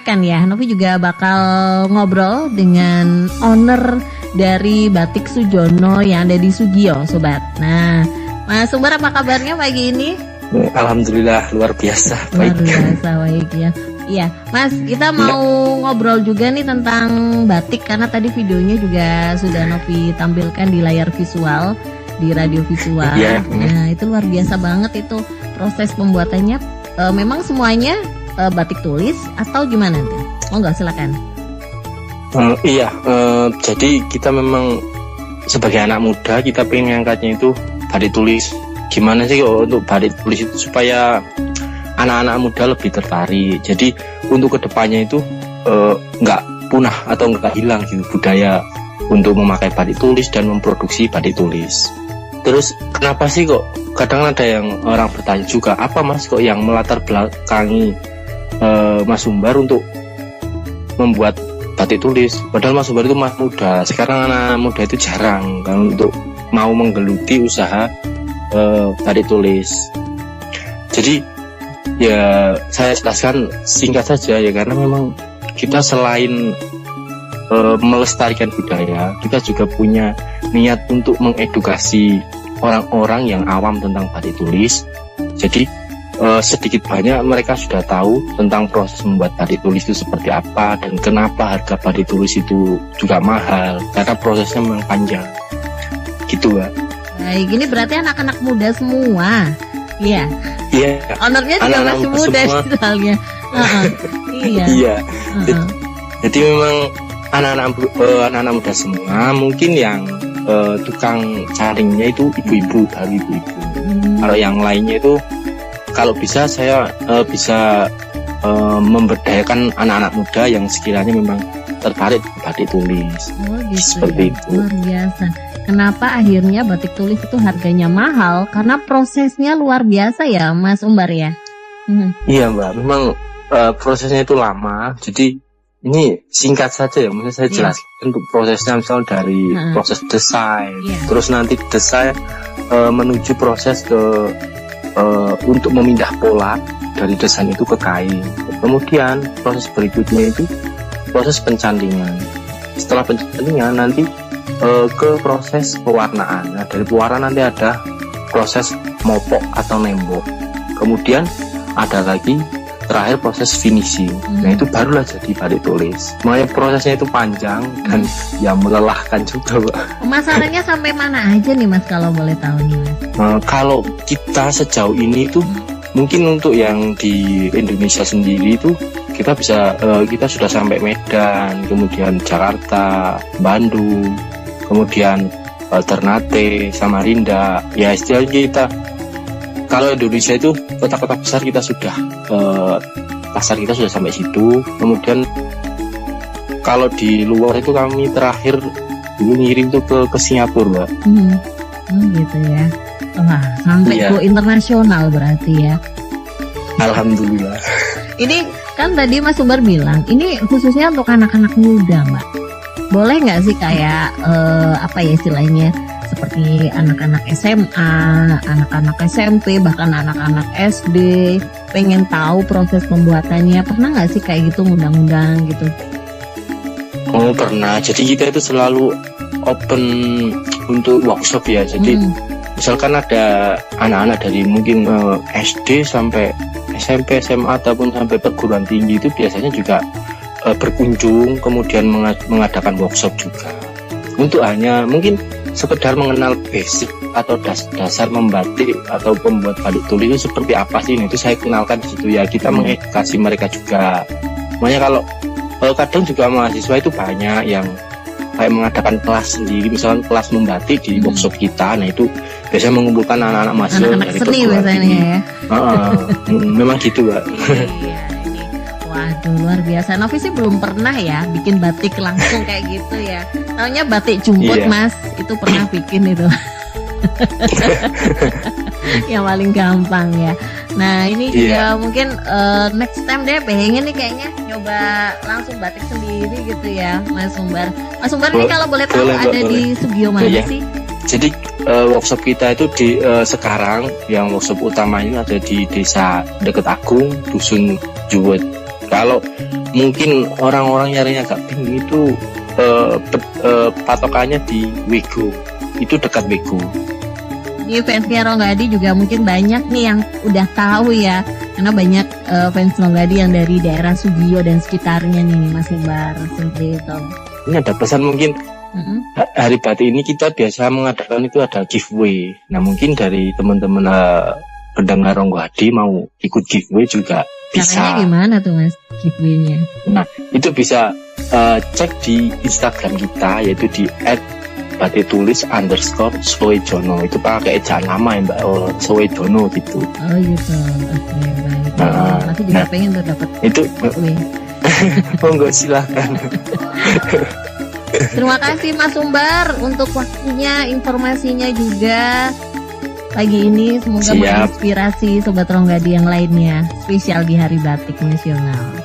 lanjutkan ya. Novi juga bakal ngobrol dengan owner dari Batik Sujono yang ada di Sugio, sobat. Nah, Mas Sumber apa kabarnya pagi ini? Alhamdulillah luar biasa baik. Luar biasa baik ya. Iya, Mas, kita mau ngobrol juga nih tentang batik karena tadi videonya juga sudah Novi tampilkan di layar visual, di radio visual. Nah, itu luar biasa banget itu proses pembuatannya. Memang semuanya batik tulis atau gimana tuh? Oh enggak, silakan. Jadi kita memang sebagai anak muda kita pengen ngangkatnya itu batik tulis. Gimana sih untuk batik tulis itu supaya anak-anak muda lebih tertarik. Jadi untuk kedepannya itu nggak punah atau nggak hilang gitu budaya untuk memakai batik tulis dan memproduksi batik tulis. Terus kenapa sih kok kadang ada yang orang bertanya juga, apa Mas kok yang melatar belakangi Mas Sumbar untuk membuat batik tulis? Padahal Mas Sumbar itu masih muda. Sekarang anak muda itu jarang kan untuk mau menggeluti usaha batik tulis. Jadi ya saya jelaskan singkat saja ya, karena memang kita selain melestarikan budaya, kita juga punya niat untuk mengedukasi orang-orang yang awam tentang batik tulis. Jadi sedikit banyak mereka sudah tahu tentang proses membuat batik tulis itu seperti apa dan kenapa harga batik tulis itu juga mahal, karena prosesnya memang panjang gitu Mbak. Baik, ini berarti anak-anak muda semua. Iya. Iya. Ownernya juga masih muda misalnya. Iya. Jadi memang anak-anak muda semua. Mungkin yang tukang caringnya itu ibu-ibu, dari ibu-ibu. Kalau yang lainnya itu, kalau bisa saya bisa memberdayakan anak-anak muda yang sekiranya memang tertarik batik tulis. Oh gitu. Seperti ya. Itu. Luar biasa. Kenapa akhirnya batik tulis itu harganya mahal? Karena prosesnya luar biasa ya, Mas Umbar ya. Iya Mbak, memang prosesnya itu lama. Jadi ini singkat saja ya, mungkin saya jelaskan untuk prosesnya, misal dari proses desain, terus nanti desain menuju proses ke untuk memindah pola dari desain itu ke kain. Kemudian proses berikutnya itu proses pencandingan. Setelah pencandingan nanti ke proses pewarnaan. Nah, dari pewarnaan nanti ada proses mopok atau nembok. Kemudian ada lagi terakhir proses finishing. Nah, itu barulah jadi batik tulis. Makanya prosesnya itu panjang dan ya melelahkan juga, Mbak. Pemasarannya sampai mana aja nih Mas, kalau boleh tahu nih Mas? Kalau kita sejauh ini itu mungkin untuk yang di Indonesia sendiri itu kita sudah sampai Medan, kemudian Jakarta, Bandung, kemudian Ternate, Samarinda. Ya istilahnya kita kalau Indonesia itu kota-kota besar kita sudah pasar kita sudah sampai situ. Kemudian kalau di luar itu kami terakhir dulu ngirim tuh ke Singapura, Mbak. Gitu ya. Wah, sampai go internasional berarti ya. Alhamdulillah. Ini kan tadi Mas Sumbar bilang ini khususnya untuk anak-anak muda, Mbak. Boleh nggak sih kayak apa ya istilahnya, seperti anak-anak SMA, anak-anak SMP, bahkan anak-anak SD pengen tahu proses pembuatannya, pernah nggak sih kayak gitu ngundang-undang gitu? Oh pernah. Jadi kita itu selalu open untuk workshop ya. Jadi misalkan ada anak-anak dari mungkin SD sampai SMP, SMA ataupun sampai perguruan tinggi itu biasanya juga berkunjung, kemudian mengadakan workshop juga untuk hanya mungkin sekedar mengenal basic atau dasar membatik atau membuat batik tulis itu seperti apa sih. Nah, itu saya kenalkan di situ ya, kita mengedukasi mereka juga. Makanya kalau kadang juga mahasiswa itu banyak yang kayak mengadakan kelas sendiri, misalnya kelas membatik di workshop kita. Nah itu biasanya mengumpulkan anak-anak mahasiswa anak-anak dari seni biasanya ya. Memang gitu Mbak. Waduh luar biasa. Novi sih belum pernah ya bikin batik langsung kayak gitu ya. Taunya batik jumput Mas, itu pernah bikin itu. Yang paling gampang ya. Nah ini juga mungkin next time deh pengen nih kayaknya nyoba langsung batik sendiri gitu ya Mas Sumbar. Mas Sumbar ini kalau boleh tahu ada di Sugio mana sih? Jadi workshop kita itu di sekarang yang workshop utamanya ada di desa Deket Agung, Dusun Juwet. Kalau mungkin orang-orang nyarinya agak bingung itu patokannya di Wego, itu dekat Wego. Ini fansnya Ronggadi juga mungkin banyak nih yang udah tahu ya, karena banyak fans Ronggadi yang dari daerah Sugio dan sekitarnya nih Mas Umbar, seperti itu. Ini ada pesan mungkin. Hari Batik ini kita biasa mengadakan itu ada giveaway. Nah mungkin dari teman-teman pendengar Ronggadi mau ikut giveaway juga bisa. Caranya gimana tuh Mas giveaway-nya? Nah itu bisa cek di Instagram kita, yaitu di @batitulis_Soejono. Itu pakai ejaan lama ya Mbak, Soejono gitu. Oh gitu, oke baik. Masih juga pengen tuh dapat itu giveaway. Monggo silakan. Terima kasih Mas Umbar untuk waktunya, informasinya juga pagi ini. Semoga menginspirasi Sobat Ronggadi yang lainnya, spesial di Hari Batik Nasional.